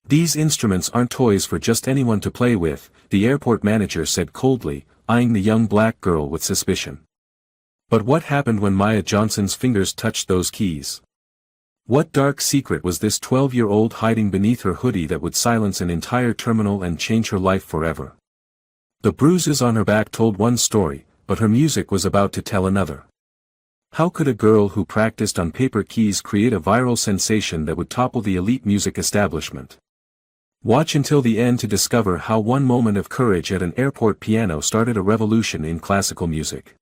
These instruments aren't toys for just anyone to play with, the airport manager said coldly, eyeing the young black girl with suspicion. But what happened when Maya Johnson's fingers touched those keys? What dark secret was this 12-year-old hiding beneath her hoodie that would silence an entire terminal and change her life forever? The bruises on her back told one story, but her music was about to tell another. How could a girl who practiced on paper keys create a viral sensation that would topple the elite music establishment? Watch until the end to discover how one moment of courage at an airport piano started a revolution in classical music.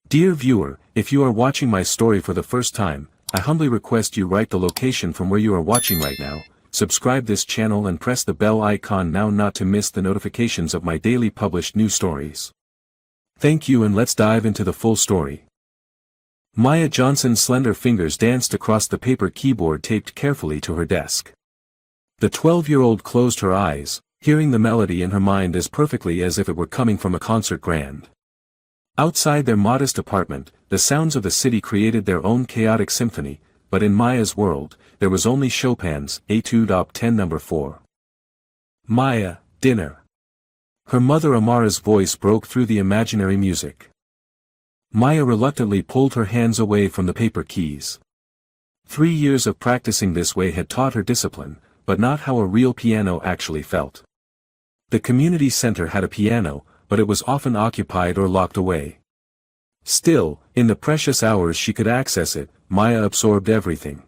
Dear viewer, if you are watching my story for the first time, I humbly request you write the location from where you are watching right now, subscribe this channel and press the bell icon now not to miss the notifications of my daily published new stories. Thank you, and let's dive into the full story. Maya Johnson's slender fingers danced across the paper keyboard taped carefully to her desk. The 12-year-old closed her eyes, hearing the melody in her mind as perfectly as if it were coming from a concert grand. Outside their modest apartment, the sounds of the city created their own chaotic symphony, but in Maya's world, there was only Chopin's Etude Op. 10 No. 4. Maya, dinner. Her mother Amara's voice broke through the imaginary music. Maya reluctantly pulled her hands away from the paper keys. 3 years of practicing this way had taught her discipline, but not how a real piano actually felt. The community center had a piano, but it was often occupied or locked away. Still, in the precious hours she could access it, Maya absorbed everything.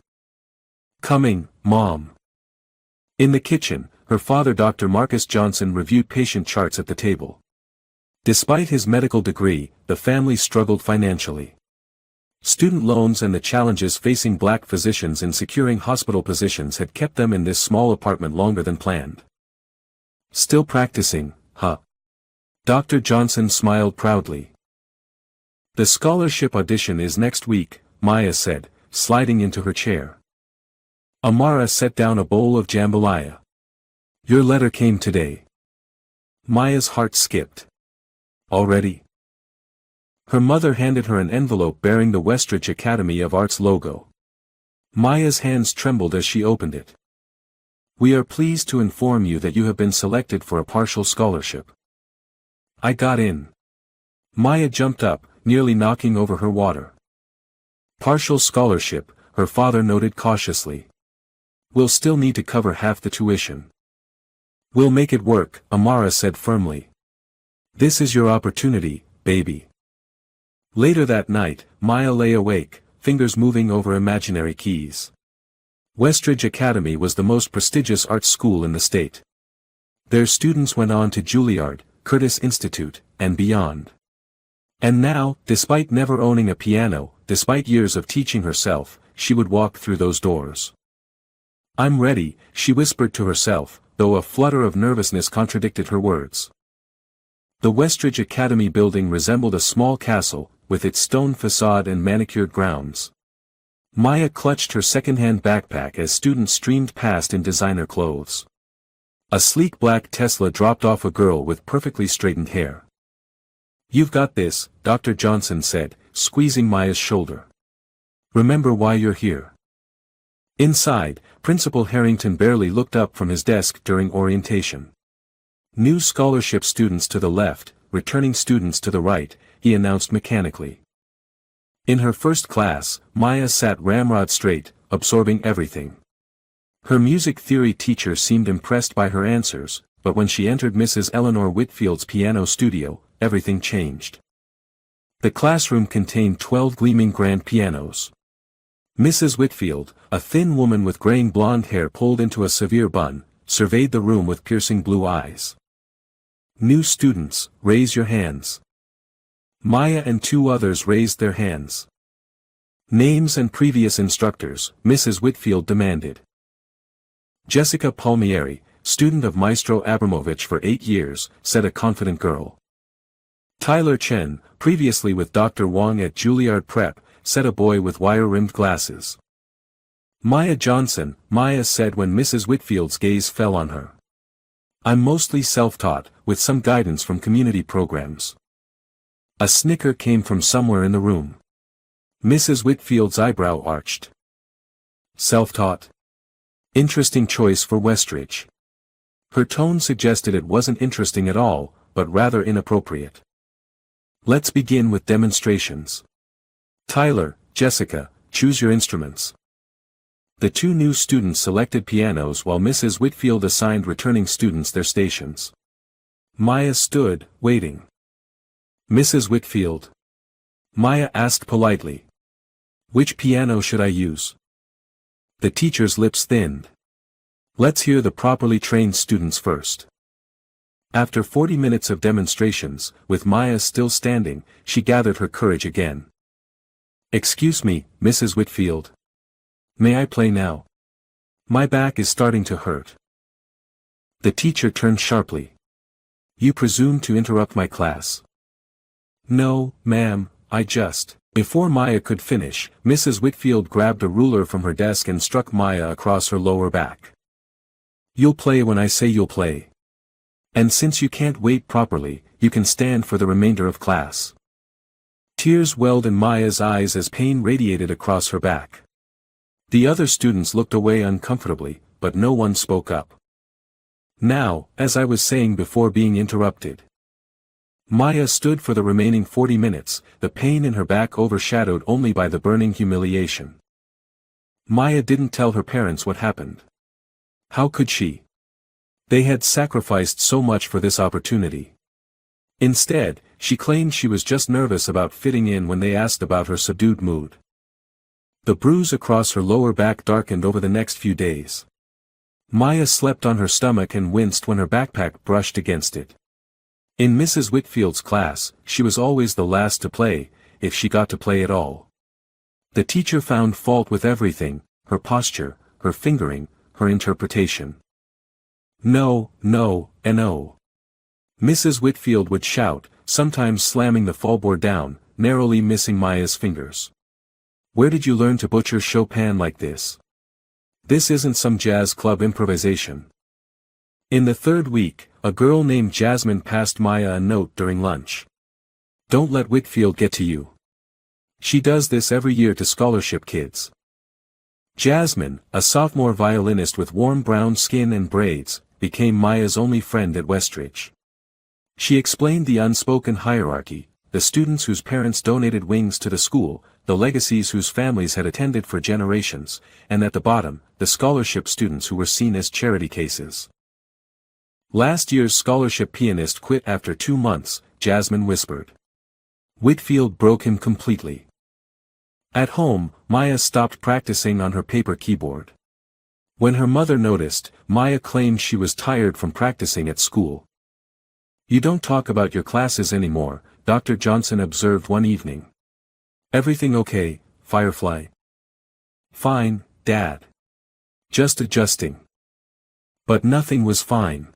Coming, Mom. In the kitchen, her father Dr. Marcus Johnson reviewed patient charts at the table. Despite his medical degree, the family struggled financially. Student loans and the challenges facing black physicians in securing hospital positions had kept them in this small apartment longer than planned. Still practicing, huh? Dr. Johnson smiled proudly. The scholarship audition is next week, Maya said, sliding into her chair. Amara set down a bowl of jambalaya. Your letter came today. Maya's heart skipped. Already? Her mother handed her an envelope bearing the Westridge Academy of Arts logo. Maya's hands trembled as she opened it. We are pleased to inform you that you have been selected for a partial scholarship. I got in. Maya jumped up, nearly knocking over her water. Partial scholarship, her father noted cautiously. We'll still need to cover half the tuition. We'll make it work, Amara said firmly. This is your opportunity, baby. Later that night, Maya lay awake, fingers moving over imaginary keys. Westridge Academy was the most prestigious art school in the state. Their students went on to Juilliard, Curtis Institute, and beyond. And now, despite never owning a piano, despite years of teaching herself, she would walk through those doors. I'm ready, she whispered to herself, though a flutter of nervousness contradicted her words. The Westridge Academy building resembled a small castle, with its stone facade and manicured grounds. Maya clutched her second-hand backpack as students streamed past in designer clothes. A sleek black Tesla dropped off a girl with perfectly straightened hair. You've got this, Dr. Johnson said, squeezing Maya's shoulder. Remember why you're here. Inside, Principal Harrington barely looked up from his desk during orientation. New scholarship students to the left, returning students to the right, he announced mechanically. In her first class, Maya sat ramrod straight, absorbing everything. Her music theory teacher seemed impressed by her answers, but when she entered Mrs. Eleanor Whitfield's piano studio, everything changed. The classroom contained 12 gleaming grand pianos. Mrs. Whitfield, a thin woman with graying blonde hair pulled into a severe bun, surveyed the room with piercing blue eyes. New students, raise your hands. Maya and 2 others raised their hands. Names and previous instructors, Mrs. Whitfield demanded. Jessica Palmieri, student of Maestro Abramovich for 8 years, said a confident girl. Tyler Chen, previously with Dr. Wong at Juilliard Prep, said a boy with wire-rimmed glasses. Maya Johnson, Maya said when Mrs. Whitfield's gaze fell on her. I'm mostly self-taught, with some guidance from community programs. A snicker came from somewhere in the room. Mrs. Whitfield's eyebrow arched. Self-taught? Interesting choice for Westridge. Her tone suggested it wasn't interesting at all, but rather inappropriate. Let's begin with demonstrations. Tyler, Jessica, choose your instruments. The two new students selected pianos while Mrs. Whitfield assigned returning students their stations. Maya stood, waiting. Mrs. Whitfield. Maya asked politely. Which piano should I use? The teacher's lips thinned. Let's hear the properly trained students first. After 40 minutes of demonstrations, with Maya still standing, she gathered her courage again. Excuse me, Mrs. Whitfield. May I play now? My back is starting to hurt. The teacher turned sharply. You presume to interrupt my class. No, ma'am, I just... Before Maya could finish, Mrs. Whitfield grabbed a ruler from her desk and struck Maya across her lower back. You'll play when I say you'll play. And since you can't wait properly, you can stand for the remainder of class. Tears welled in Maya's eyes as pain radiated across her back. The other students looked away uncomfortably, but no one spoke up. Now, as I was saying before being interrupted. Maya stood for the remaining 40 minutes, the pain in her back overshadowed only by the burning humiliation. Maya didn't tell her parents what happened. How could she? They had sacrificed so much for this opportunity. Instead, she claimed she was just nervous about fitting in when they asked about her subdued mood. The bruise across her lower back darkened over the next few days. Maya slept on her stomach and winced when her backpack brushed against it. In Mrs. Whitfield's class, she was always the last to play, if she got to play at all. The teacher found fault with everything, her posture, her fingering, her interpretation. No, no, and no. Mrs. Whitfield would shout, sometimes slamming the fallboard down, narrowly missing Maya's fingers. Where did you learn to butcher Chopin like this? This isn't some jazz club improvisation. In the third week, a girl named Jasmine passed Maya a note during lunch. Don't let Whitfield get to you. She does this every year to scholarship kids. Jasmine, a sophomore violinist with warm brown skin and braids, became Maya's only friend at Westridge. She explained the unspoken hierarchy, the students whose parents donated wings to the school, the legacies whose families had attended for generations, and at the bottom, the scholarship students who were seen as charity cases. Last year's scholarship pianist quit after 2 months, Jasmine whispered. Whitfield broke him completely. At home, Maya stopped practicing on her paper keyboard. When her mother noticed, Maya claimed she was tired from practicing at school. You don't talk about your classes anymore, Dr. Johnson observed one evening. Everything okay, Firefly? Fine, Dad. Just adjusting. But nothing was fine.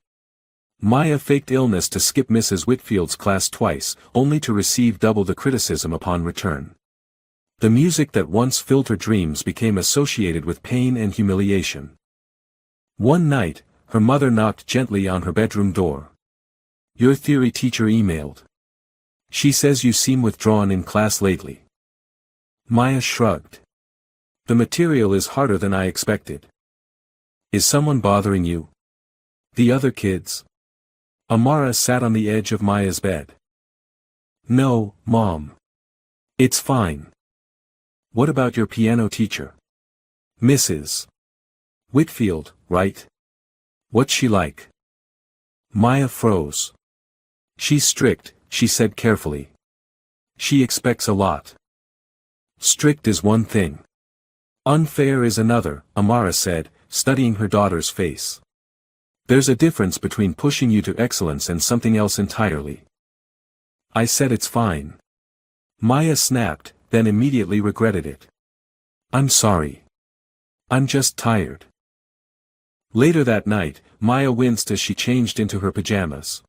Maya faked illness to skip Mrs. Whitfield's class twice, only to receive double the criticism upon return. The music that once filled her dreams became associated with pain and humiliation. One night, her mother knocked gently on her bedroom door. Your theory teacher emailed. She says you seem withdrawn in class lately. Maya shrugged. The material is harder than I expected. Is someone bothering you? The other kids? Amara sat on the edge of Maya's bed. No, Mom. It's fine. What about your piano teacher? Mrs. Whitfield, right? What's she like? Maya froze. She's strict, she said carefully. She expects a lot. Strict is one thing. Unfair is another, Amara said, studying her daughter's face. There's a difference between pushing you to excellence and something else entirely. I said it's fine. Maya snapped, then immediately regretted it. I'm sorry. I'm just tired. Later that night, Maya winced as she changed into her pajamas.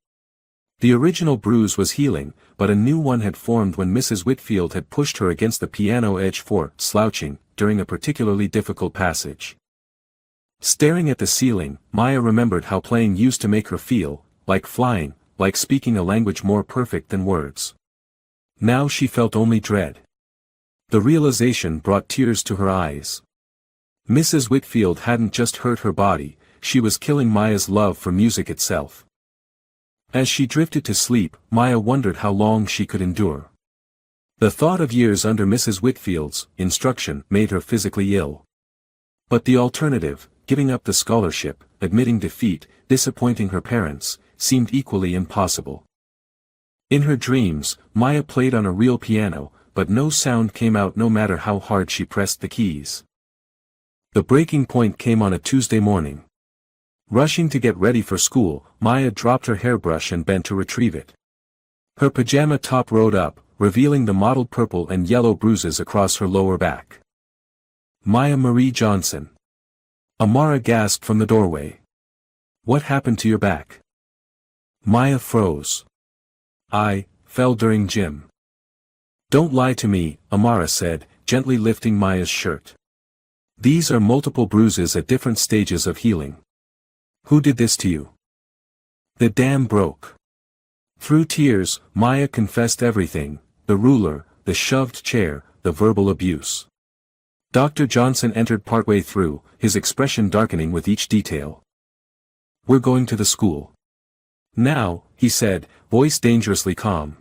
The original bruise was healing, but a new one had formed when Mrs. Whitfield had pushed her against the piano edge for slouching during a particularly difficult passage. Staring at the ceiling, Maya remembered how playing used to make her feel, like flying, like speaking a language more perfect than words. Now she felt only dread. The realization brought tears to her eyes. Mrs. Whitfield hadn't just hurt her body, she was killing Maya's love for music itself. As she drifted to sleep, Maya wondered how long she could endure. The thought of years under Mrs. Whitfield's instruction made her physically ill. But the alternative, giving up the scholarship, admitting defeat, disappointing her parents, seemed equally impossible. In her dreams, Maya played on a real piano, but no sound came out no matter how hard she pressed the keys. The breaking point came on a Tuesday morning. Rushing to get ready for school, Maya dropped her hairbrush and bent to retrieve it. Her pajama top rode up, revealing the mottled purple and yellow bruises across her lower back. Maya Marie Johnson. Amara gasped from the doorway. What happened to your back? Maya froze. I fell during gym. Don't lie to me, Amara said, gently lifting Maya's shirt. These are multiple bruises at different stages of healing. Who did this to you? The dam broke. Through tears, Maya confessed everything, the ruler, the shoved chair, the verbal abuse. Dr. Johnson entered partway through, his expression darkening with each detail. We're going to the school. Now, he said, voice dangerously calm.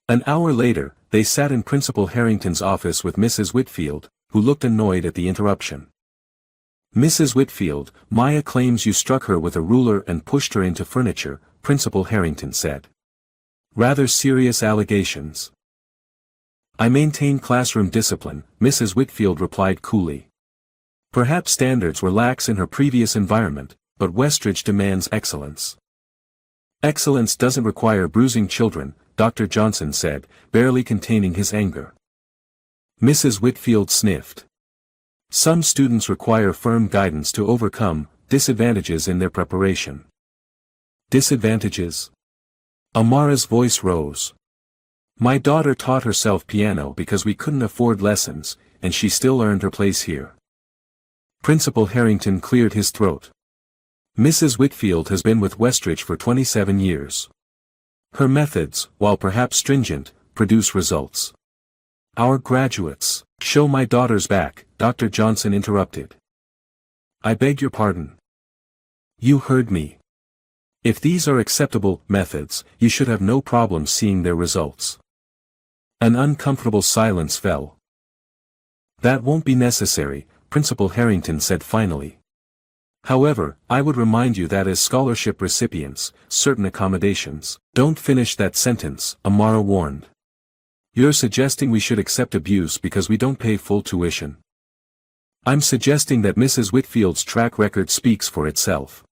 An hour later, they sat in Principal Harrington's office with Mrs. Whitfield, who looked annoyed at the interruption. Mrs. Whitfield, Maya claims you struck her with a ruler and pushed her into furniture, Principal Harrington said. Rather serious allegations. I maintain classroom discipline, Mrs. Whitfield replied coolly. Perhaps standards were lax in her previous environment, but Westridge demands excellence. Excellence doesn't require bruising children, Dr. Johnson said, barely containing his anger. Mrs. Whitfield sniffed. Some students require firm guidance to overcome disadvantages in their preparation. Disadvantages? Amara's voice rose. My daughter taught herself piano because we couldn't afford lessons, and she still earned her place here. Principal Harrington cleared his throat. Mrs. Whitfield has been with Westridge for 27 years. Her methods, while perhaps stringent, produce results. Our graduates. Show my daughter's back, Dr. Johnson interrupted. I beg your pardon. You heard me. If these are acceptable methods, you should have no problem seeing their results. An uncomfortable silence fell. That won't be necessary, Principal Harrington said finally. However, I would remind you that as scholarship recipients, certain accommodations. Don't finish that sentence, Amara warned. You're suggesting we should accept abuse because we don't pay full tuition. I'm suggesting that Mrs. Whitfield's track record speaks for itself.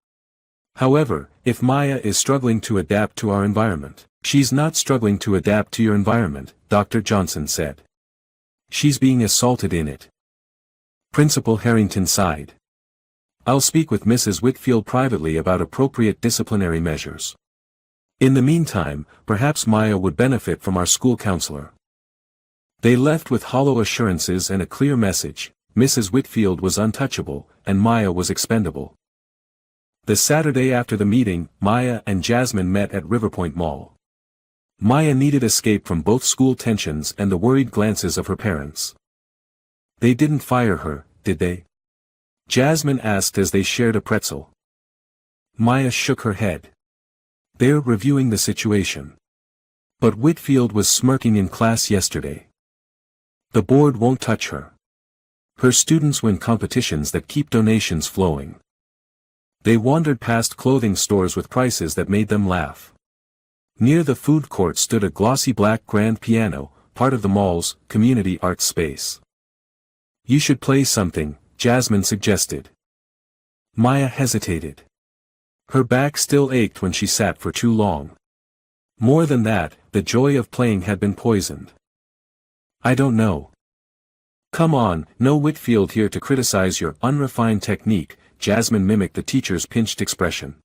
However, if Maya is struggling to adapt to our environment, she's not struggling to adapt to your environment, Dr. Johnson said. She's being assaulted in it. Principal Harrington sighed. I'll speak with Mrs. Whitfield privately about appropriate disciplinary measures. In the meantime, perhaps Maya would benefit from our school counselor. They left with hollow assurances and a clear message. Mrs. Whitfield was untouchable, and Maya was expendable. The Saturday after the meeting, Maya and Jasmine met at Riverpoint Mall. Maya needed escape from both school tensions and the worried glances of her parents. They didn't fire her, did they? Jasmine asked as they shared a pretzel. Maya shook her head. They're reviewing the situation. But Whitfield was smirking in class yesterday. The board won't touch her. Her students win competitions that keep donations flowing. They wandered past clothing stores with prices that made them laugh. Near the food court stood a glossy black grand piano, part of the mall's community arts space. You should play something, Jasmine suggested. Maya hesitated. Her back still ached when she sat for too long. More than that, the joy of playing had been poisoned. I don't know. Come on, no Whitfield here to criticize your unrefined technique, Jasmine mimicked the teacher's pinched expression.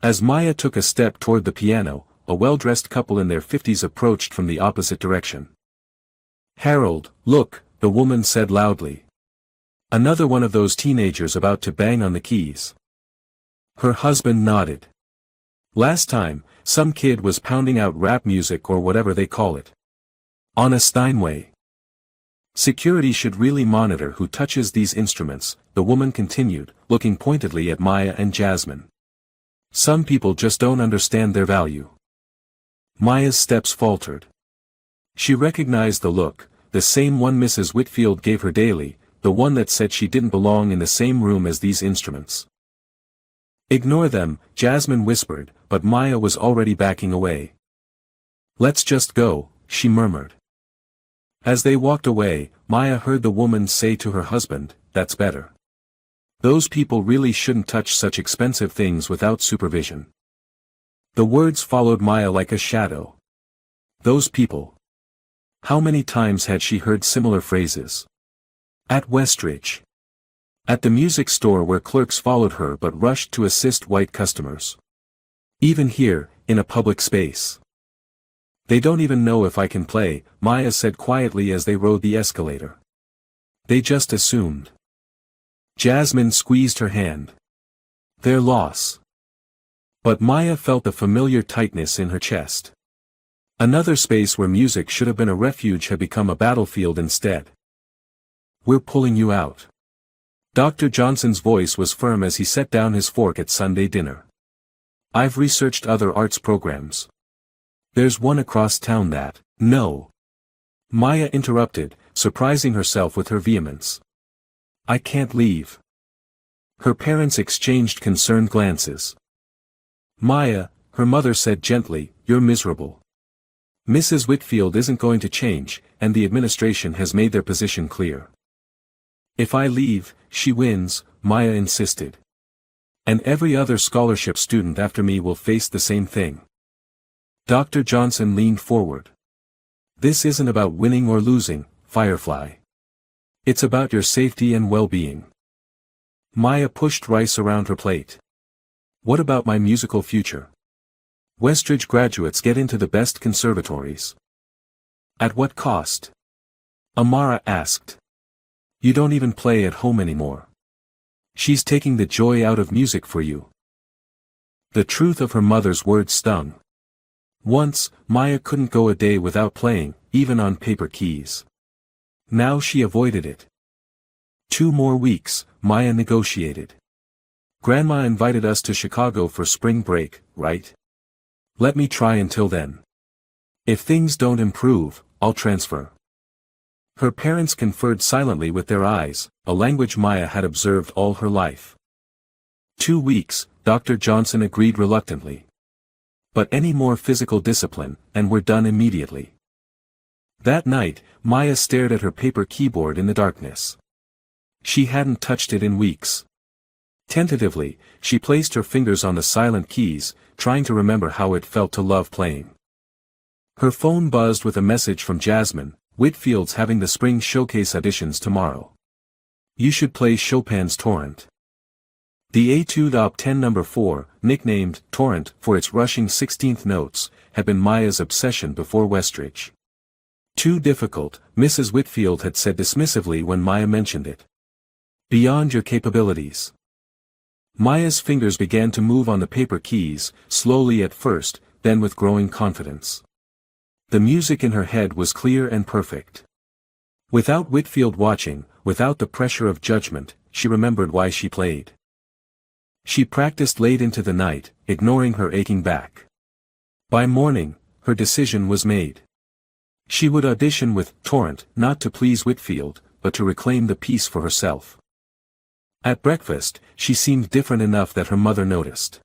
As Maya took a step toward the piano, a well-dressed couple in their 50s approached from the opposite direction. Harold, look, the woman said loudly. Another one of those teenagers about to bang on the keys. Her husband nodded. Last time, some kid was pounding out rap music or whatever they call it. On a Steinway. Security should really monitor who touches these instruments, the woman continued, looking pointedly at Maya and Jasmine. Some people just don't understand their value. Maya's steps faltered. She recognized the look, the same one Mrs. Whitfield gave her daily, the one that said she didn't belong in the same room as these instruments. Ignore them, Jasmine whispered, but Maya was already backing away. Let's just go, she murmured. As they walked away, Maya heard the woman say to her husband, that's better. Those people really shouldn't touch such expensive things without supervision. The words followed Maya like a shadow. Those people. How many times had she heard similar phrases? At Westridge. At the music store where clerks followed her but rushed to assist white customers. Even here, in a public space. They don't even know if I can play, Maya said quietly as they rode the escalator. They just assumed. Jasmine squeezed her hand. Their loss. But Maya felt a familiar tightness in her chest. Another space where music should have been a refuge had become a battlefield instead. We're pulling you out. Dr. Johnson's voice was firm as he set down his fork at Sunday dinner. I've researched other arts programs. There's one across town that, no. Maya interrupted, surprising herself with her vehemence. I can't leave. Her parents exchanged concerned glances. Maya, her mother said gently, you're miserable. Mrs. Whitfield isn't going to change, and the administration has made their position clear. If I leave, she wins, Maya insisted. And every other scholarship student after me will face the same thing. Dr. Johnson leaned forward. This isn't about winning or losing, Firefly. It's about your safety and well-being. Maya pushed rice around her plate. What about my musical future? Westridge graduates get into the best conservatories. At what cost? Amara asked. You don't even play at home anymore. She's taking the joy out of music for you. The truth of her mother's words stung. Once, Maya couldn't go a day without playing, even on paper keys. Now she avoided it. 2 more weeks, Maya negotiated. Grandma invited us to Chicago for spring break, right? Let me try until then. If things don't improve, I'll transfer. Her parents conferred silently with their eyes, a language Maya had observed all her life. 2 weeks, Dr. Johnson agreed reluctantly. But any more physical discipline, and we're done immediately. That night, Maya stared at her paper keyboard in the darkness. She hadn't touched it in weeks. Tentatively, she placed her fingers on the silent keys, trying to remember how it felt to love playing. Her phone buzzed with a message from Jasmine. Whitfield's having the spring showcase auditions tomorrow. You should play Chopin's Torrent. The Etude op. 10 No. 4, nicknamed Torrent for its rushing 16th notes, had been Maya's obsession before Westridge. Too difficult, Mrs. Whitfield had said dismissively when Maya mentioned it. Beyond your capabilities. Maya's fingers began to move on the paper keys, slowly at first, then with growing confidence. The music in her head was clear and perfect. Without Whitfield watching, without the pressure of judgment, she remembered why she played. She practiced late into the night, ignoring her aching back. By morning, her decision was made. She would audition with Torrent not to please Whitfield, but to reclaim the piece for herself. At breakfast, she seemed different enough that her mother noticed.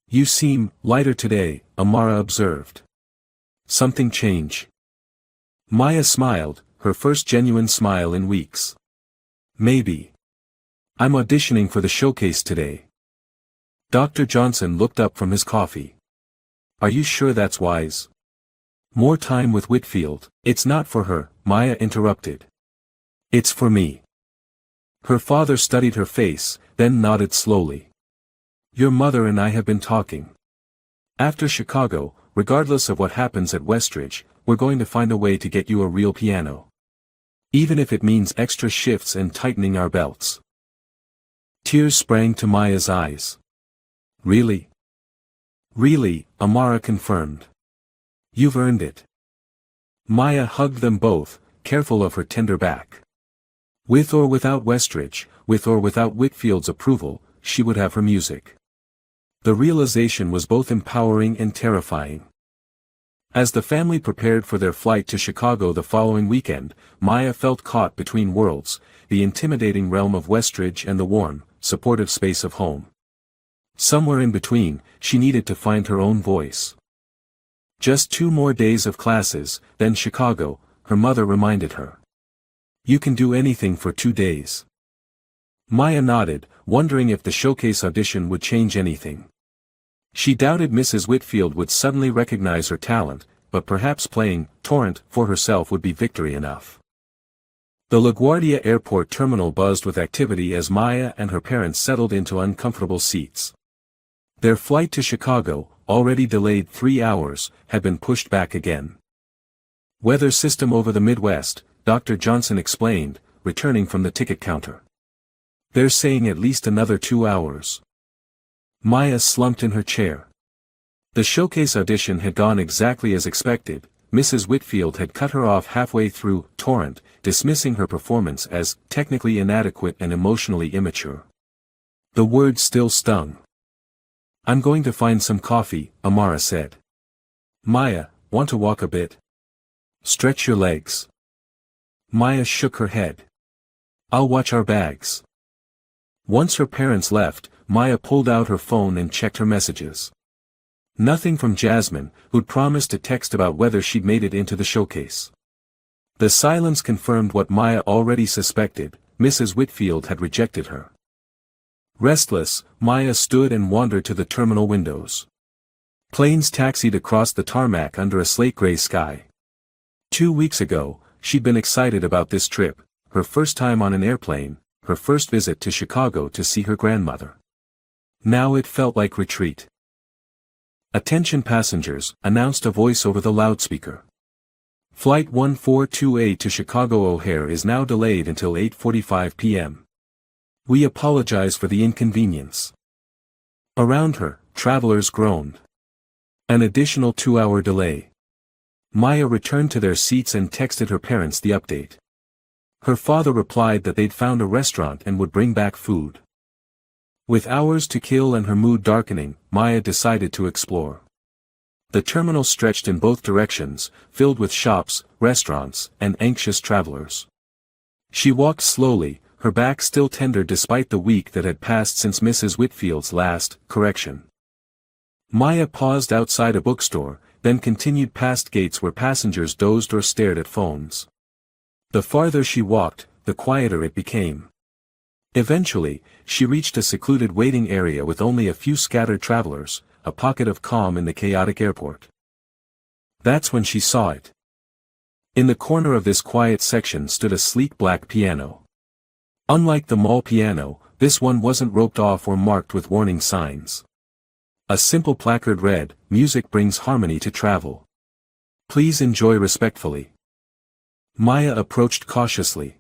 You seem lighter today, Amara observed. Something change? Maya smiled, her first genuine smile in weeks. Maybe. I'm auditioning for the showcase today. Dr. Johnson looked up from his coffee. Are you sure that's wise? More time with Whitfield. It's not for her, Maya interrupted. It's for me. Her father studied her face, then nodded slowly. Your mother and I have been talking. After Chicago, regardless of what happens at Westridge, we're going to find a way to get you a real piano. Even if it means extra shifts and tightening our belts. Tears sprang to Maya's eyes. Really? Really, Amara confirmed. You've earned it. Maya hugged them both, careful of her tender back. With or without Westridge, with or without Whitfield's approval, she would have her music. The realization was both empowering and terrifying. As the family prepared for their flight to Chicago the following weekend, Maya felt caught between worlds, the intimidating realm of Westridge and the warm, supportive space of home. Somewhere in between, she needed to find her own voice. Just 2 more days of classes, then Chicago, her mother reminded her. You can do anything for 2 days. Maya nodded, wondering if the showcase audition would change anything. She doubted Mrs. Whitfield would suddenly recognize her talent, but perhaps playing Torrent for herself would be victory enough. The LaGuardia Airport terminal buzzed with activity as Maya and her parents settled into uncomfortable seats. Their flight to Chicago, already delayed 3 hours, had been pushed back again. Weather system over the Midwest, Dr. Johnson explained, returning from the ticket counter. They're saying at least another 2 hours. Maya slumped in her chair. The showcase audition had gone exactly as expected. Mrs. Whitfield had cut her off halfway through Torrent, dismissing her performance as technically inadequate and emotionally immature. The words still stung. I'm going to find some coffee, Amara said. Maya, want to walk a bit? Stretch your legs. Maya shook her head. I'll watch our bags. Once her parents left, Maya pulled out her phone and checked her messages. Nothing from Jasmine, who'd promised to text about whether she'd made it into the showcase. The silence confirmed what Maya already suspected: Mrs. Whitfield had rejected her. Restless, Maya stood and wandered to the terminal windows. Planes taxied across the tarmac under a slate-gray sky. 2 weeks ago, she'd been excited about this trip, her first time on an airplane, her first visit to Chicago to see her grandmother. Now it felt like retreat. Attention passengers, announced a voice over the loudspeaker. Flight 142A to Chicago O'Hare is now delayed until 8:45 p.m. We apologize for the inconvenience. Around her, travelers groaned. An additional 2-hour delay. Maya returned to their seats and texted her parents the update. Her father replied that they'd found a restaurant and would bring back food. With hours to kill and her mood darkening, Maya decided to explore. The terminal stretched in both directions, filled with shops, restaurants, and anxious travelers. She walked slowly, her back still tender despite the week that had passed since Mrs. Whitfield's last correction. Maya paused outside a bookstore, then continued past gates where passengers dozed or stared at phones. The farther she walked, the quieter it became. Eventually, she reached a secluded waiting area with only a few scattered travelers, a pocket of calm in the chaotic airport. That's when she saw it. In the corner of this quiet section stood a sleek black piano. Unlike the mall piano, this one wasn't roped off or marked with warning signs. A simple placard read, "Music brings harmony to travel. Please enjoy respectfully." Maya approached cautiously.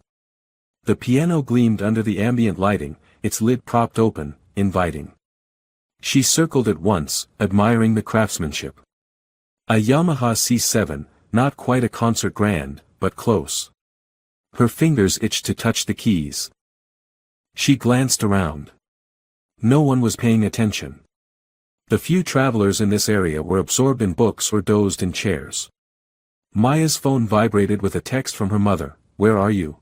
The piano gleamed under the ambient lighting, its lid propped open, inviting. She circled it once, admiring the craftsmanship. A Yamaha C7, not quite a concert grand, but close. Her fingers itched to touch the keys. She glanced around. No one was paying attention. The few travelers in this area were absorbed in books or dozed in chairs. Maya's phone vibrated with a text from her mother. "Where are you?"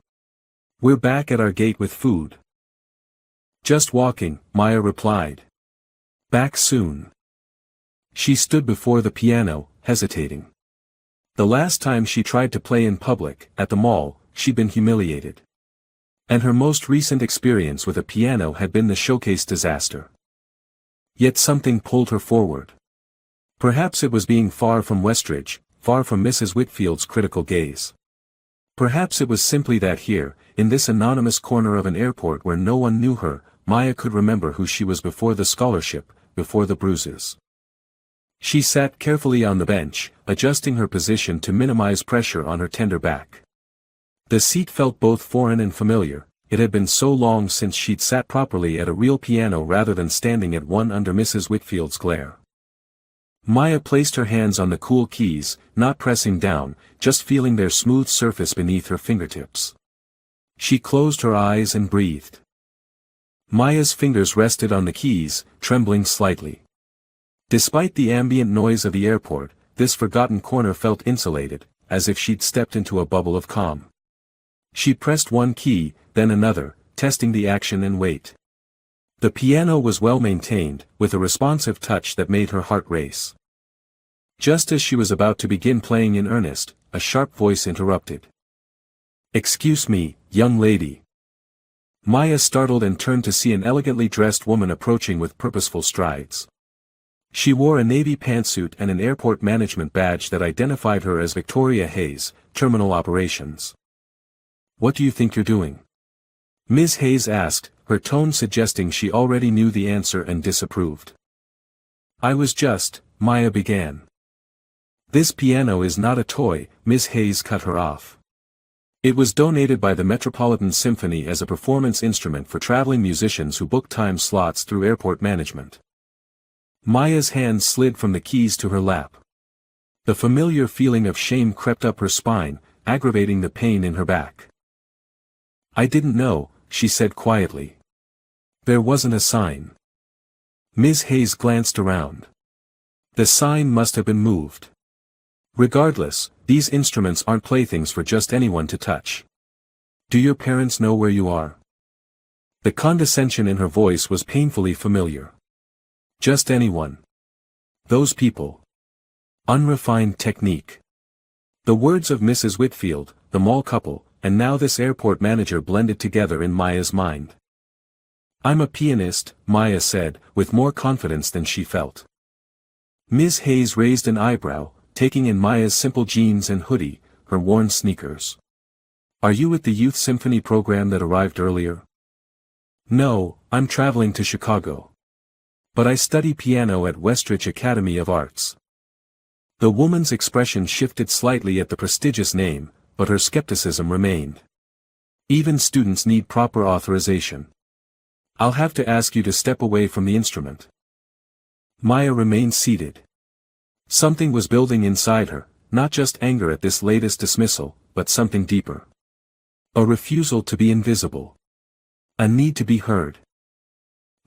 "We're back at our gate with food." "Just walking," Maya replied. "Back soon." She stood before the piano, hesitating. The last time she tried to play in public, at the mall, she'd been humiliated. And her most recent experience with a piano had been the showcase disaster. Yet something pulled her forward. Perhaps it was being far from Westridge, far from Mrs. Whitfield's critical gaze. Perhaps it was simply that here, in this anonymous corner of an airport where no one knew her, Maya could remember who she was before the scholarship, before the bruises. She sat carefully on the bench, adjusting her position to minimize pressure on her tender back. The seat felt both foreign and familiar. It had been so long since she'd sat properly at a real piano rather than standing at one under Mrs. Whitfield's glare. Maya placed her hands on the cool keys, not pressing down, just feeling their smooth surface beneath her fingertips. She closed her eyes and breathed. Maya's fingers rested on the keys, trembling slightly. Despite the ambient noise of the airport, this forgotten corner felt insulated, as if she'd stepped into a bubble of calm. She pressed one key, then another, testing the action and weight. The piano was well maintained, with a responsive touch that made her heart race. Just as she was about to begin playing in earnest, a sharp voice interrupted. "Excuse me, young lady." Maya startled and turned to see an elegantly dressed woman approaching with purposeful strides. She wore a navy pantsuit and an airport management badge that identified her as Victoria Hayes, Terminal Operations. "What do you think you're doing?" Ms. Hayes asked, her tone suggesting she already knew the answer and disapproved. Maya began. "This piano is not a toy," Ms. Hayes cut her off. "It was donated by the Metropolitan Symphony as a performance instrument for traveling musicians who book time slots through airport management." Maya's hands slid from the keys to her lap. The familiar feeling of shame crept up her spine, aggravating the pain in her back. "I didn't know," she said quietly. "There wasn't a sign." Ms. Hayes glanced around. The sign must have been moved. "Regardless, these instruments aren't playthings for just anyone to touch. Do your parents know where you are?" The condescension in her voice was painfully familiar. "Just anyone. Those people. Unrefined technique." The words of Mrs. Whitfield, the mall couple, and now this airport manager blended together in Maya's mind. "I'm a pianist," Maya said, with more confidence than she felt. Ms. Hayes raised an eyebrow, taking in Maya's simple jeans and hoodie, her worn sneakers. "Are you with the Youth Symphony program that arrived earlier?" "No, I'm traveling to Chicago. But I study piano at Westridge Academy of Arts." The woman's expression shifted slightly at the prestigious name, but her skepticism remained. "Even students need proper authorization. I'll have to ask you to step away from the instrument." Maya remained seated. Something was building inside her, not just anger at this latest dismissal, but something deeper. A refusal to be invisible. A need to be heard.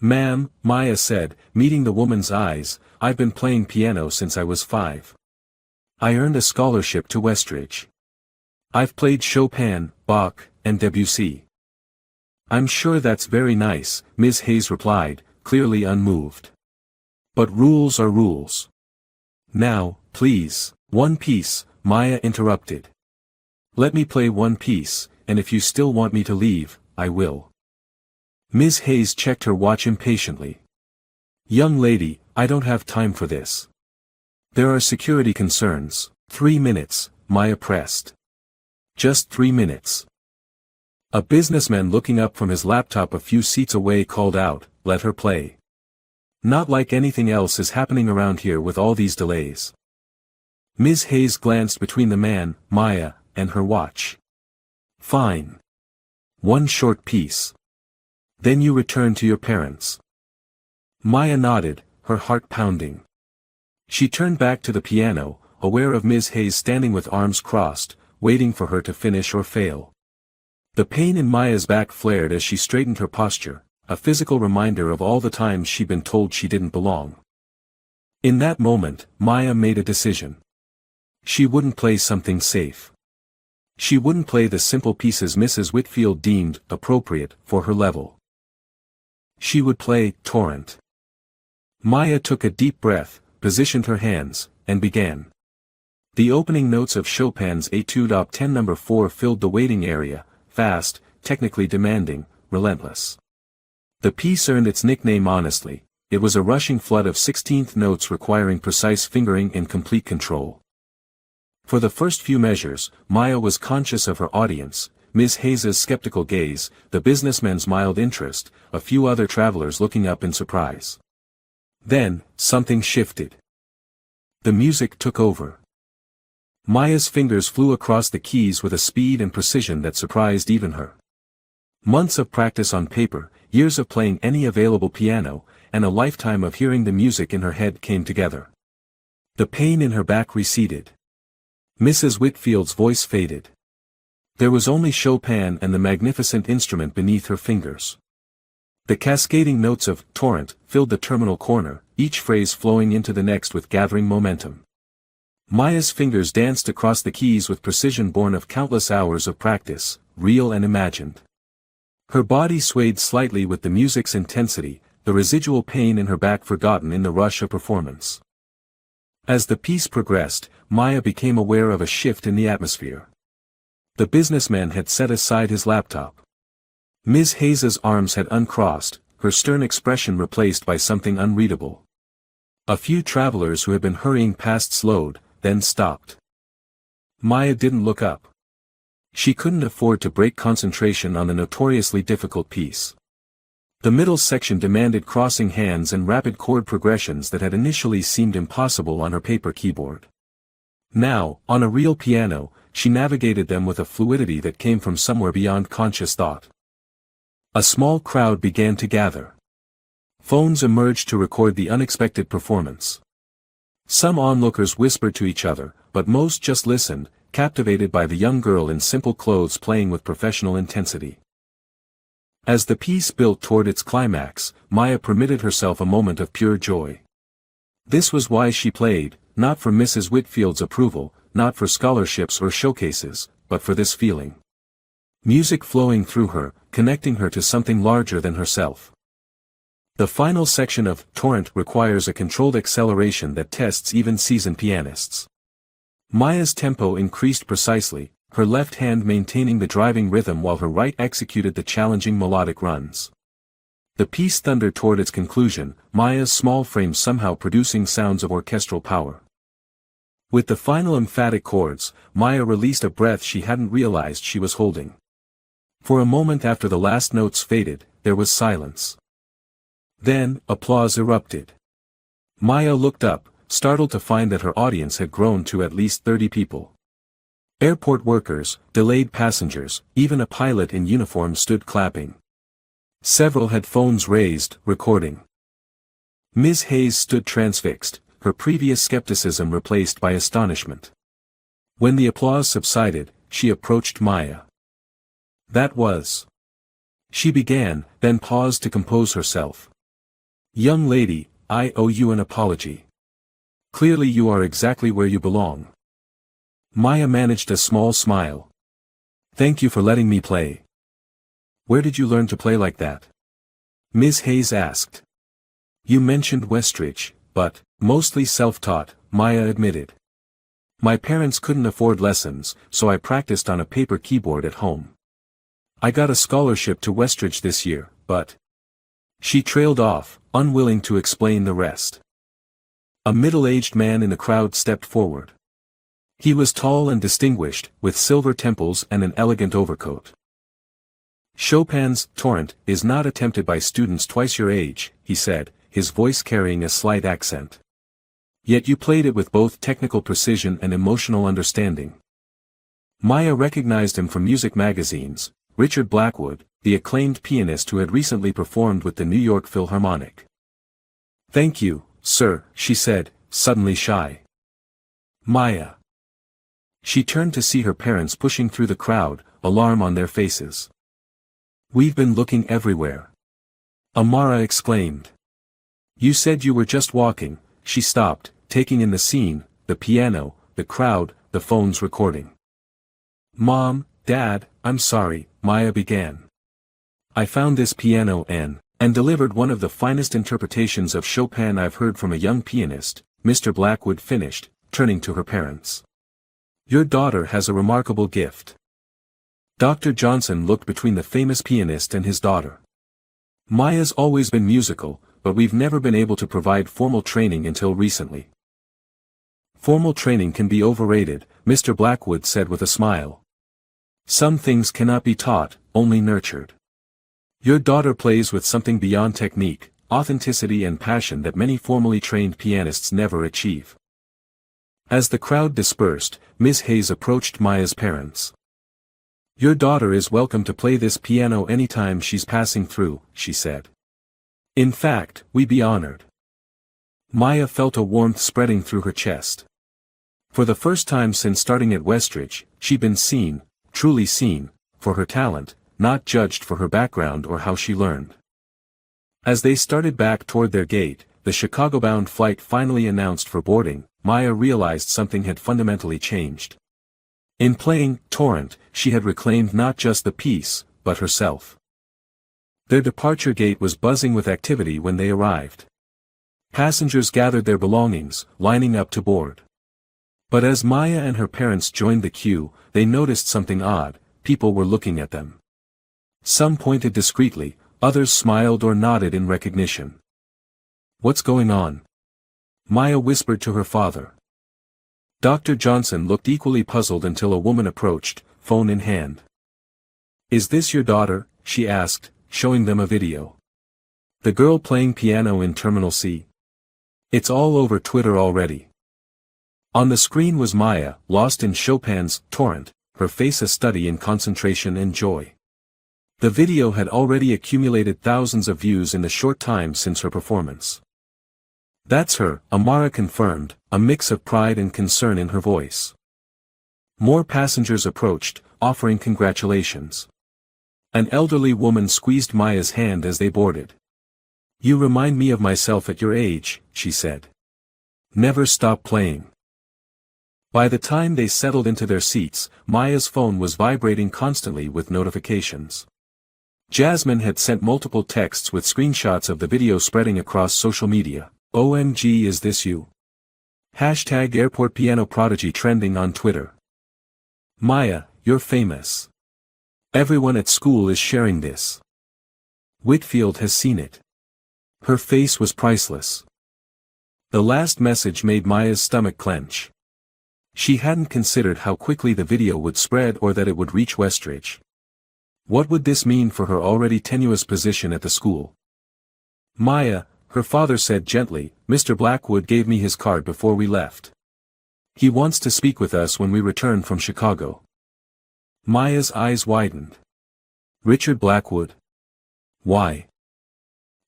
"Ma'am," Maya said, meeting the woman's eyes, "I've been playing piano since I was 5. I earned a scholarship to Westridge. I've played Chopin, Bach, and Debussy." "I'm sure that's very nice," Ms. Hayes replied, clearly unmoved. "But rules are rules." "Now, please, one piece," Maya interrupted. "Let me play one piece, and if you still want me to leave, I will." Ms. Hayes checked her watch impatiently. "Young lady, I don't have time for this. There are security concerns." "3 minutes," Maya pressed. "Just 3 minutes." A businessman looking up from his laptop a few seats away called out, "Let her play. Not like anything else is happening around here with all these delays." Ms. Hayes glanced between the man, Maya, and her watch. "Fine. One short piece. Then you return to your parents." Maya nodded, her heart pounding. She turned back to the piano, aware of Ms. Hayes standing with arms crossed, waiting for her to finish or fail. The pain in Maya's back flared as she straightened her posture, a physical reminder of all the times she'd been told she didn't belong. In that moment, Maya made a decision. She wouldn't play something safe. She wouldn't play the simple pieces Mrs. Whitfield deemed appropriate for her level. She would play Torrent. Maya took a deep breath, positioned her hands, and began. The opening notes of Chopin's Etude Op. 10 No. 4 filled the waiting area, fast, technically demanding, relentless. The piece earned its nickname honestly. It was a rushing flood of 16th notes requiring precise fingering and complete control. For the first few measures, Maya was conscious of her audience, Ms. Hayes's skeptical gaze, the businessman's mild interest, a few other travelers looking up in surprise. Then, something shifted. The music took over. Maya's fingers flew across the keys with a speed and precision that surprised even her. Months of practice on paper, years of playing any available piano, and a lifetime of hearing the music in her head came together. The pain in her back receded. Mrs. Whitfield's voice faded. There was only Chopin and the magnificent instrument beneath her fingers. The cascading notes of Torrent filled the terminal corner, each phrase flowing into the next with gathering momentum. Maya's fingers danced across the keys with precision born of countless hours of practice, real and imagined. Her body swayed slightly with the music's intensity, the residual pain in her back forgotten in the rush of performance. As the piece progressed, Maya became aware of a shift in the atmosphere. The businessman had set aside his laptop. Ms. Hayes's arms had uncrossed, her stern expression replaced by something unreadable. A few travelers who had been hurrying past slowed, then stopped. Maya didn't look up. She couldn't afford to break concentration on the notoriously difficult piece. The middle section demanded crossing hands and rapid chord progressions that had initially seemed impossible on her paper keyboard. Now, on a real piano, she navigated them with a fluidity that came from somewhere beyond conscious thought. A small crowd began to gather. Phones emerged to record the unexpected performance. Some onlookers whispered to each other, but most just listened, captivated by the young girl in simple clothes playing with professional intensity. As the piece built toward its climax, Maya permitted herself a moment of pure joy. This was why she played, not for Mrs. Whitfield's approval, not for scholarships or showcases, but for this feeling. Music flowing through her, connecting her to something larger than herself. The final section of Torrent requires a controlled acceleration that tests even seasoned pianists. Maya's tempo increased precisely, her left hand maintaining the driving rhythm while her right executed the challenging melodic runs. The piece thundered toward its conclusion, Maya's small frame somehow producing sounds of orchestral power. With the final emphatic chords, Maya released a breath she hadn't realized she was holding. For a moment after the last notes faded, there was silence. Then, applause erupted. Maya looked up, startled to find that her audience had grown to at least 30 people. Airport workers, delayed passengers, even a pilot in uniform stood clapping. Several had phones raised, recording. Ms. Hayes stood transfixed, her previous skepticism replaced by astonishment. When the applause subsided, she approached Maya. "That was..." She began, then paused to compose herself. "Young lady, I owe you an apology. Clearly you are exactly where you belong." Maya managed a small smile. "Thank you for letting me play." "Where did you learn to play like that?" Ms. Hayes asked. "You mentioned Westridge, but, mostly self-taught," Maya admitted. "My parents couldn't afford lessons, so I practiced on a paper keyboard at home. I got a scholarship to Westridge this year, but..." She trailed off, unwilling to explain the rest. A middle-aged man in the crowd stepped forward. He was tall and distinguished, with silver temples and an elegant overcoat. "Chopin's Torrent is not attempted by students twice your age," he said, his voice carrying a slight accent. "Yet you played it with both technical precision and emotional understanding." Maya recognized him from music magazines, Richard Blackwood, the acclaimed pianist who had recently performed with the New York Philharmonic. "Thank you, sir," she said, suddenly shy. "Maya." She turned to see her parents pushing through the crowd, alarm on their faces. "We've been looking everywhere," Amara exclaimed. "You said you were just walking." She stopped, taking in the scene, the piano, the crowd, the phones recording. "Mom, Dad, I'm sorry," Maya began. "I found this piano and delivered one of the finest interpretations of Chopin I've heard from a young pianist," Mr. Blackwood finished, turning to her parents. "Your daughter has a remarkable gift." Dr. Johnson looked between the famous pianist and his daughter. "Maya's always been musical, but we've never been able to provide formal training until recently." "Formal training can be overrated," Mr. Blackwood said with a smile. "Some things cannot be taught, only nurtured. Your daughter plays with something beyond technique, authenticity and passion that many formally trained pianists never achieve." As the crowd dispersed, Ms. Hayes approached Maya's parents. "Your daughter is welcome to play this piano anytime she's passing through," she said. "In fact, we'd be honored." Maya felt a warmth spreading through her chest. For the first time since starting at Westridge, she'd been seen, truly seen, for her talent, not judged for her background or how she learned. As they started back toward their gate, the Chicago-bound flight finally announced for boarding, Maya realized something had fundamentally changed. In playing Torrent, she had reclaimed not just the piece, but herself. Their departure gate was buzzing with activity when they arrived. Passengers gathered their belongings, lining up to board. But as Maya and her parents joined the queue, they noticed something odd. People were looking at them. Some pointed discreetly, others smiled or nodded in recognition. "What's going on?" Maya whispered to her father. Dr. Johnson looked equally puzzled until a woman approached, phone in hand. "Is this your daughter?" she asked, showing them a video. "The girl playing piano in Terminal C? It's all over Twitter already." On the screen was Maya, lost in Chopin's Torrent, her face a study in concentration and joy. The video had already accumulated thousands of views in the short time since her performance. "That's her," Amara confirmed, a mix of pride and concern in her voice. More passengers approached, offering congratulations. An elderly woman squeezed Maya's hand as they boarded. "You remind me of myself at your age," she said. "Never stop playing." By the time they settled into their seats, Maya's phone was vibrating constantly with notifications. Jasmine had sent multiple texts with screenshots of the video spreading across social media. "OMG, is this you?" Hashtag Airport Piano Prodigy trending on Twitter. "Maya, you're famous. Everyone at school is sharing this. Whitfield has seen it." Her face was priceless. The last message made Maya's stomach clench. She hadn't considered how quickly the video would spread or that it would reach Westridge. What would this mean for her already tenuous position at the school? "Maya," her father said gently, "Mr. Blackwood gave me his card before we left. He wants to speak with us when we return from Chicago." Maya's eyes widened. "Richard Blackwood? Why?"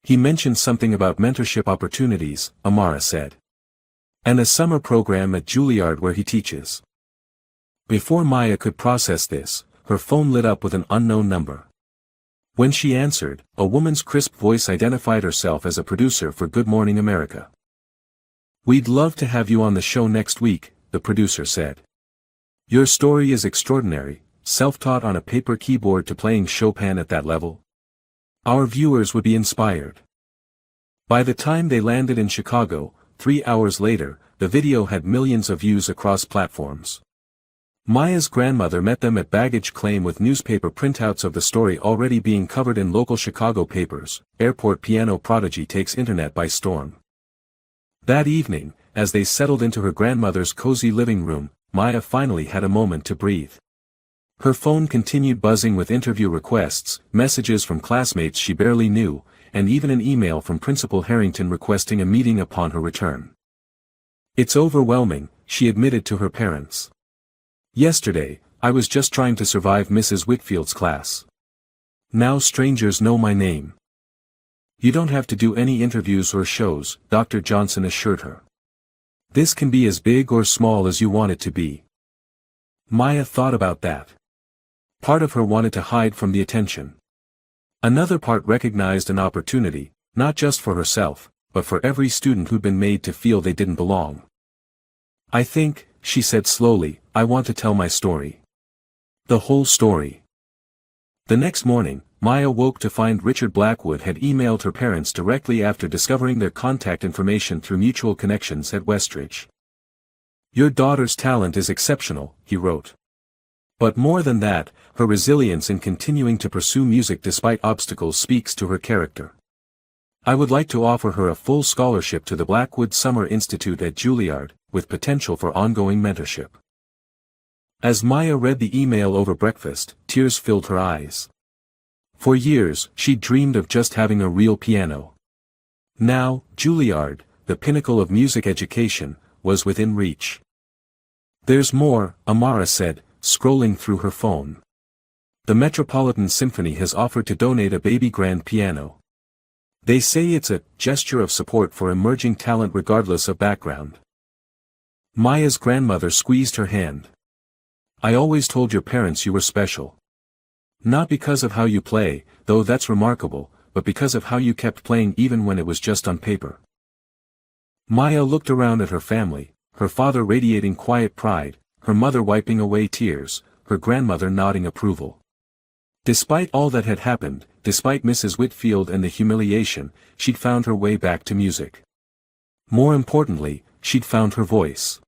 "He mentioned something about mentorship opportunities," Amara said. "And a summer program at Juilliard where he teaches." Before Maya could process this, her phone lit up with an unknown number. When she answered, a woman's crisp voice identified herself as a producer for Good Morning America. "We'd love to have you on the show next week," the producer said. "Your story is extraordinary, self-taught on a paper keyboard to playing Chopin at that level. Our viewers would be inspired." By the time they landed in Chicago, 3 hours later, the video had millions of views across platforms. Maya's grandmother met them at baggage claim with newspaper printouts of the story already being covered in local Chicago papers. Airport Piano Prodigy takes internet by storm. That evening, as they settled into her grandmother's cozy living room, Maya finally had a moment to breathe. Her phone continued buzzing with interview requests, messages from classmates she barely knew, and even an email from Principal Harrington requesting a meeting upon her return. "It's overwhelming," she admitted to her parents. "Yesterday, I was just trying to survive Mrs. Whitfield's class. Now strangers know my name." "You don't have to do any interviews or shows," Dr. Johnson assured her. "This can be as big or small as you want it to be." Maya thought about that. Part of her wanted to hide from the attention. Another part recognized an opportunity, not just for herself, but for every student who'd been made to feel they didn't belong. "I think," she said slowly, "I want to tell my story. The whole story." The next morning, Maya woke to find Richard Blackwood had emailed her parents directly after discovering their contact information through mutual connections at Westridge. "Your daughter's talent is exceptional," he wrote. "But more than that, her resilience in continuing to pursue music despite obstacles speaks to her character. I would like to offer her a full scholarship to the Blackwood Summer Institute at Juilliard, with potential for ongoing mentorship." As Maya read the email over breakfast, tears filled her eyes. For years, she'd dreamed of just having a real piano. Now, Juilliard, the pinnacle of music education, was within reach. "There's more," Amara said, scrolling through her phone. "The Metropolitan Symphony has offered to donate a baby grand piano. They say it's a gesture of support for emerging talent regardless of background. Maya's grandmother squeezed her hand. I always told your parents you were special. Not because of how you play, though that's remarkable, but because of how you kept playing even when it was just on paper. Maya looked around at her family, her father radiating quiet pride, her mother wiping away tears, her grandmother nodding approval. Despite all that had happened, despite Mrs. Whitfield and the humiliation, she'd found her way back to music. More importantly, she'd found her voice.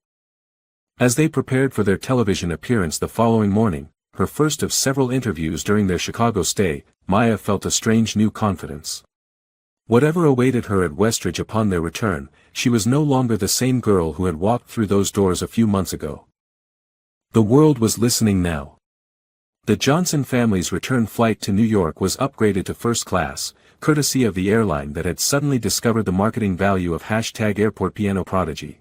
As they prepared for their television appearance the following morning, her first of several interviews during their Chicago stay, Maya felt a strange new confidence. Whatever awaited her at Westridge upon their return, she was no longer the same girl who had walked through those doors a few months ago. The world was listening now. The Johnson family's return flight to New York was upgraded to first class, courtesy of the airline that had suddenly discovered the marketing value of #Airport Piano Prodigy.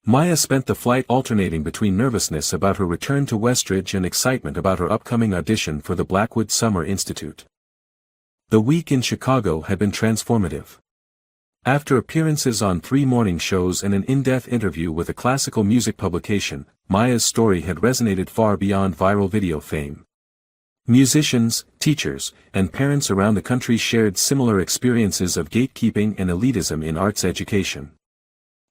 Maya spent the flight alternating between nervousness about her return to Westridge and excitement about her upcoming audition for the Blackwood Summer Institute. The week in Chicago had been transformative. After appearances on 3 morning shows and an in-depth interview with a classical music publication, Maya's story had resonated far beyond viral video fame. Musicians, teachers, and parents around the country shared similar experiences of gatekeeping and elitism in arts education.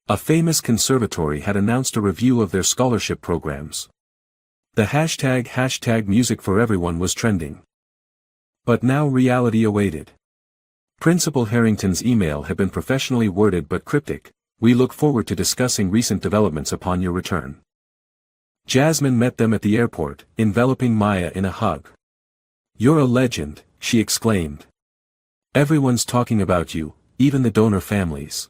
A famous conservatory had announced a review of their scholarship programs. The hashtag music for everyone was trending. But now reality awaited. Principal Harrington's email had been professionally worded but cryptic. We look forward to discussing recent developments upon your return. Jasmine met them at the airport, enveloping Maya in a hug. You're a legend, she exclaimed. Everyone's talking about you, even the donor families.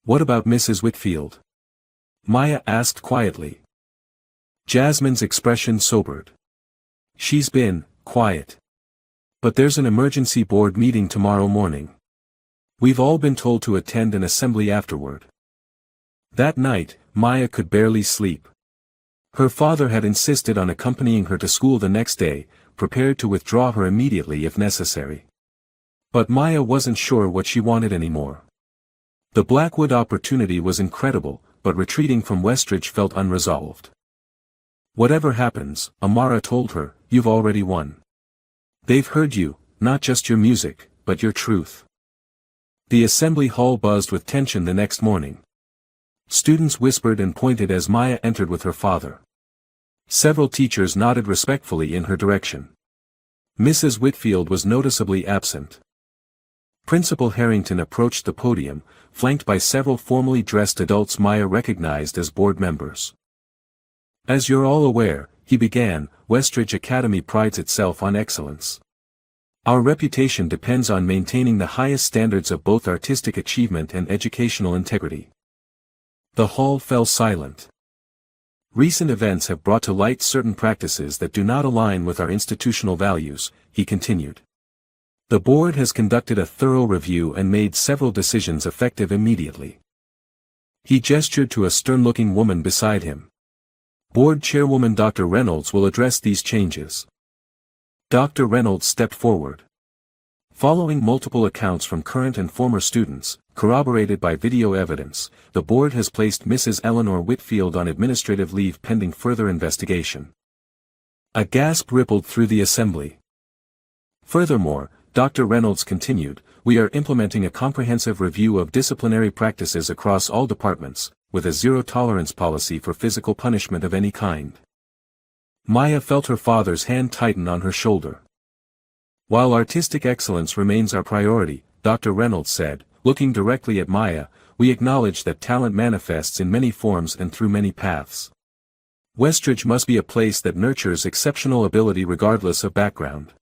What about Mrs. Whitfield? Maya asked quietly. Jasmine's expression sobered. She's been quiet. But there's an emergency board meeting tomorrow morning. We've all been told to attend an assembly afterward. That night, Maya could barely sleep. Her father had insisted on accompanying her to school the next day, prepared to withdraw her immediately if necessary. But Maya wasn't sure what she wanted anymore. The Blackwood opportunity was incredible, but retreating from Westridge felt unresolved. Whatever happens, Amara told her, you've already won. They've heard you, not just your music, but your truth. The assembly hall buzzed with tension the next morning. Students whispered and pointed as Maya entered with her father. Several teachers nodded respectfully in her direction. Mrs. Whitfield was noticeably absent. Principal Harrington approached the podium, flanked by several formally dressed adults Maya recognized as board members. As you're all aware, he began, Westridge Academy prides itself on excellence. Our reputation depends on maintaining the highest standards of both artistic achievement and educational integrity. The hall fell silent. Recent events have brought to light certain practices that do not align with our institutional values, he continued. The board has conducted a thorough review and made several decisions effective immediately. He gestured to a stern-looking woman beside him. Board Chairwoman Dr. Reynolds will address these changes. Dr. Reynolds stepped forward. Following multiple accounts from current and former students, corroborated by video evidence, the board has placed Mrs. Eleanor Whitfield on administrative leave pending further investigation. A gasp rippled through the assembly. Furthermore, Dr. Reynolds continued, we are implementing a comprehensive review of disciplinary practices across all departments, with a zero-tolerance policy for physical punishment of any kind. Maya felt her father's hand tighten on her shoulder. While artistic excellence remains our priority, Dr. Reynolds said, looking directly at Maya, we acknowledge that talent manifests in many forms and through many paths. Westridge must be a place that nurtures exceptional ability regardless of background.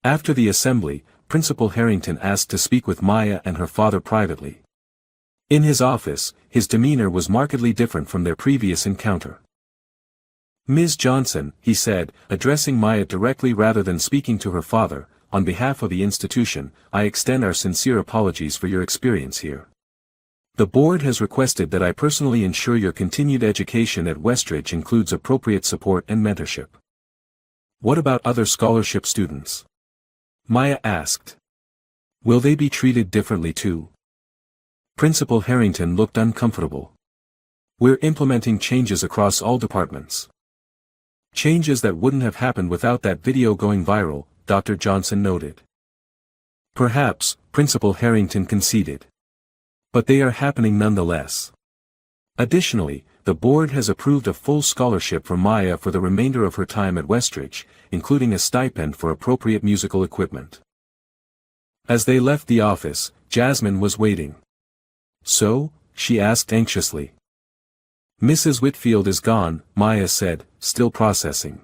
After the assembly, Principal Harrington asked to speak with Maya and her father privately. In his office, his demeanor was markedly different from their previous encounter. Ms. Johnson, he said, addressing Maya directly rather than speaking to her father, on behalf of the institution, I extend our sincere apologies for your experience here. The board has requested that I personally ensure your continued education at Westridge includes appropriate support and mentorship. What about other scholarship students? Maya asked. Will they be treated differently too? Principal Harrington looked uncomfortable. We're implementing changes across all departments. Changes that wouldn't have happened without that video going viral, Dr. Johnson noted. Perhaps, Principal Harrington conceded. But they are happening nonetheless. Additionally, the board has approved a full scholarship for Maya for the remainder of her time at Westridge, including a stipend for appropriate musical equipment. As they left the office, Jasmine was waiting. So? She asked anxiously. Mrs. Whitfield is gone, Maya said, still processing.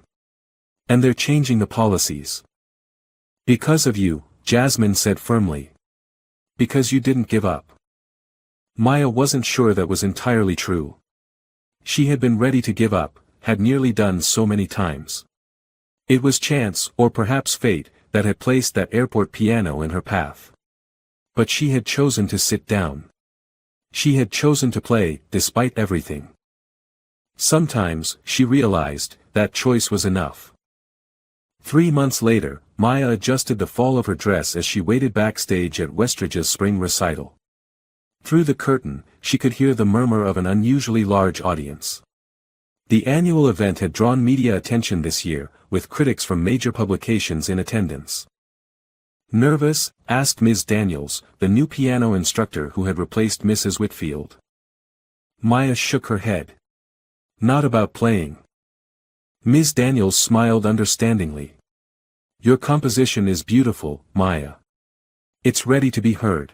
And they're changing the policies. Because of you, Jasmine said firmly. Because you didn't give up. Maya wasn't sure that was entirely true. She had been ready to give up, had nearly done so many times. It was chance, or perhaps fate, that had placed that airport piano in her path. But she had chosen to sit down. She had chosen to play, despite everything. Sometimes, she realized, that choice was enough. 3 months later, Maya adjusted the fall of her dress as she waited backstage at Westridge's spring recital. Through the curtain, she could hear the murmur of an unusually large audience. The annual event had drawn media attention this year, with critics from major publications in attendance. Nervous? Asked Ms. Daniels, the new piano instructor who had replaced Mrs. Whitfield. Maya shook her head. Not about playing. Ms. Daniels smiled understandingly. Your composition is beautiful, Maya. It's ready to be heard.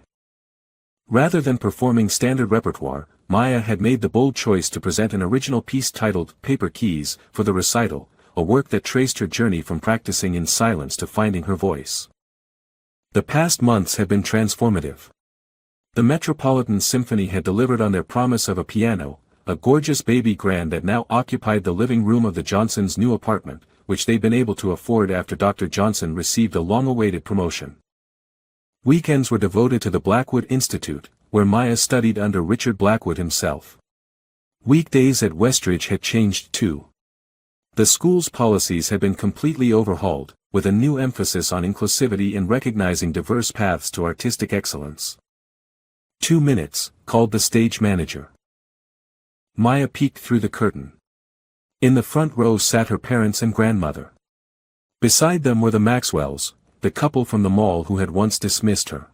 Rather than performing standard repertoire, Maya had made the bold choice to present an original piece titled Paper Keys for the recital, a work that traced her journey from practicing in silence to finding her voice. The past months had been transformative. The Metropolitan Symphony had delivered on their promise of a piano, a gorgeous baby grand that now occupied the living room of the Johnsons' new apartment, which they'd been able to afford after Dr. Johnson received a long-awaited promotion. Weekends were devoted to the Blackwood Institute, where Maya studied under Richard Blackwood himself. Weekdays at Westridge had changed too. The school's policies had been completely overhauled, with a new emphasis on inclusivity and recognizing diverse paths to artistic excellence. 2 minutes, called the stage manager. Maya peeked through the curtain. In the front row sat her parents and grandmother. Beside them were the Maxwells, the couple from the mall who had once dismissed her.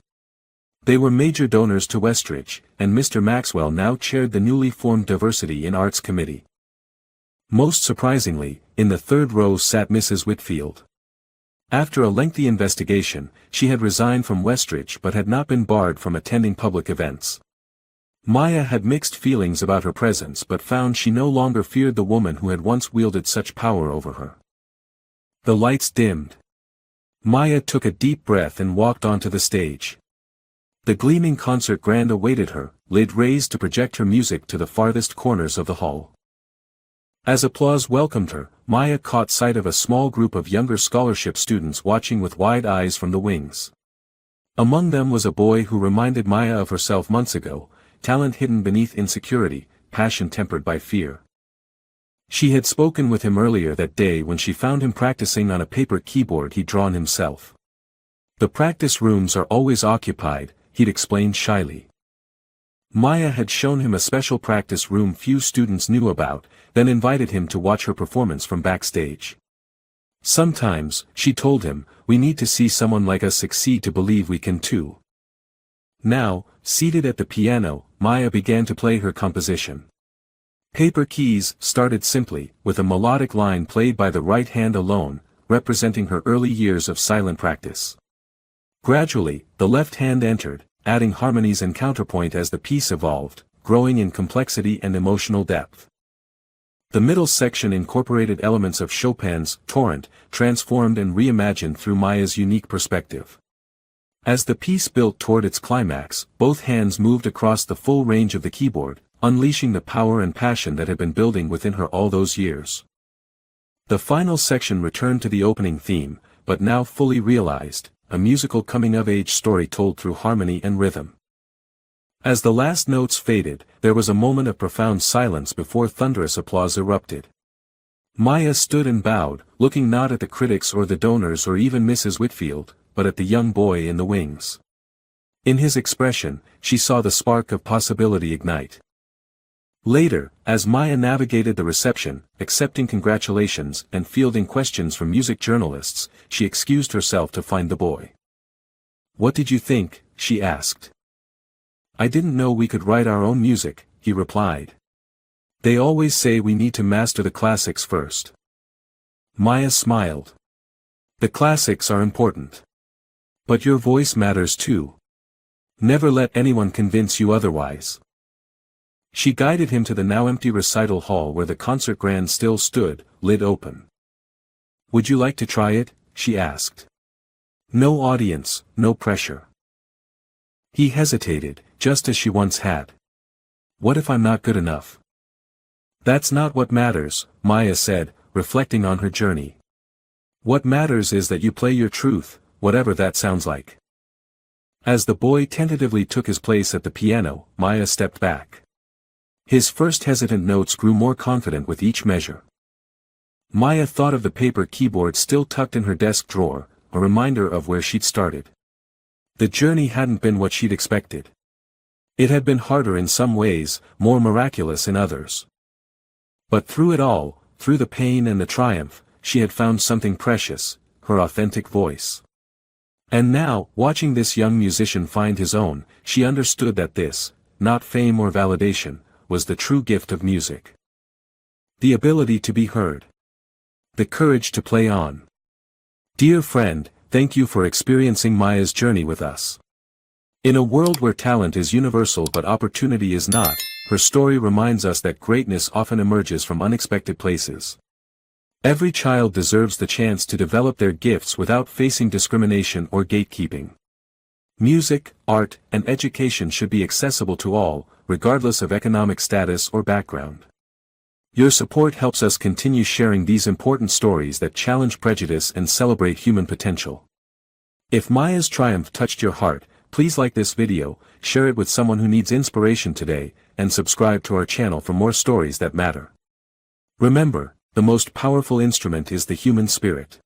They were major donors to Westridge, and Mr. Maxwell now chaired the newly formed Diversity in Arts Committee. Most surprisingly, in the third row sat Mrs. Whitfield. After a lengthy investigation, she had resigned from Westridge but had not been barred from attending public events. Maya had mixed feelings about her presence but found she no longer feared the woman who had once wielded such power over her. The lights dimmed. Maya took a deep breath and walked onto the stage. The gleaming concert grand awaited her, lid raised to project her music to the farthest corners of the hall. As applause welcomed her, Maya caught sight of a small group of younger scholarship students watching with wide eyes from the wings. Among them was a boy who reminded Maya of herself months ago, talent hidden beneath insecurity, passion tempered by fear. She had spoken with him earlier that day when she found him practicing on a paper keyboard he'd drawn himself. The practice rooms are always occupied, he'd explained shyly. Maya had shown him a special practice room few students knew about, then invited him to watch her performance from backstage. Sometimes, she told him, we need to see someone like us succeed to believe we can too. Now, seated at the piano, Maya began to play her composition. Paper Keys started simply, with a melodic line played by the right hand alone, representing her early years of silent practice. Gradually, the left hand entered, adding harmonies and counterpoint as the piece evolved, growing in complexity and emotional depth. The middle section incorporated elements of Chopin's Torrent, transformed and reimagined through Maya's unique perspective. As the piece built toward its climax, both hands moved across the full range of the keyboard, unleashing the power and passion that had been building within her all those years. The final section returned to the opening theme, but now fully realized, a musical coming-of-age story told through harmony and rhythm. As the last notes faded, there was a moment of profound silence before thunderous applause erupted. Maya stood and bowed, looking not at the critics or the donors or even Mrs. Whitfield, but at the young boy in the wings. In his expression, she saw the spark of possibility ignite. Later, as Maya navigated the reception, accepting congratulations and fielding questions from music journalists, she excused herself to find the boy. "What did you think?" she asked. "I didn't know we could write our own music," he replied. "They always say we need to master the classics first." Maya smiled. "The classics are important. But your voice matters too. Never let anyone convince you otherwise." She guided him to the now empty recital hall where the concert grand still stood, lid open. "Would you like to try it?" she asked. "No audience, no pressure." He hesitated, just as she once had. "What if I'm not good enough?" "That's not what matters," Maya said, reflecting on her journey. "What matters is that you play your truth, whatever that sounds like." As the boy tentatively took his place at the piano, Maya stepped back. His first hesitant notes grew more confident with each measure. Maya thought of the paper keyboard still tucked in her desk drawer, a reminder of where she'd started. The journey hadn't been what she'd expected. It had been harder in some ways, more miraculous in others. But through it all, through the pain and the triumph, she had found something precious, her authentic voice. And now, watching this young musician find his own, she understood that this, not fame or validation, was the true gift of music. The ability to be heard. The courage to play on. Dear friend, thank you for experiencing Maya's journey with us. In a world where talent is universal but opportunity is not, her story reminds us that greatness often emerges from unexpected places. Every child deserves the chance to develop their gifts without facing discrimination or gatekeeping. Music, art, and education should be accessible to all, regardless of economic status or background. Your support helps us continue sharing these important stories that challenge prejudice and celebrate human potential. If Maya's triumph touched your heart, please like this video, share it with someone who needs inspiration today, and subscribe to our channel for more stories that matter. Remember, the most powerful instrument is the human spirit.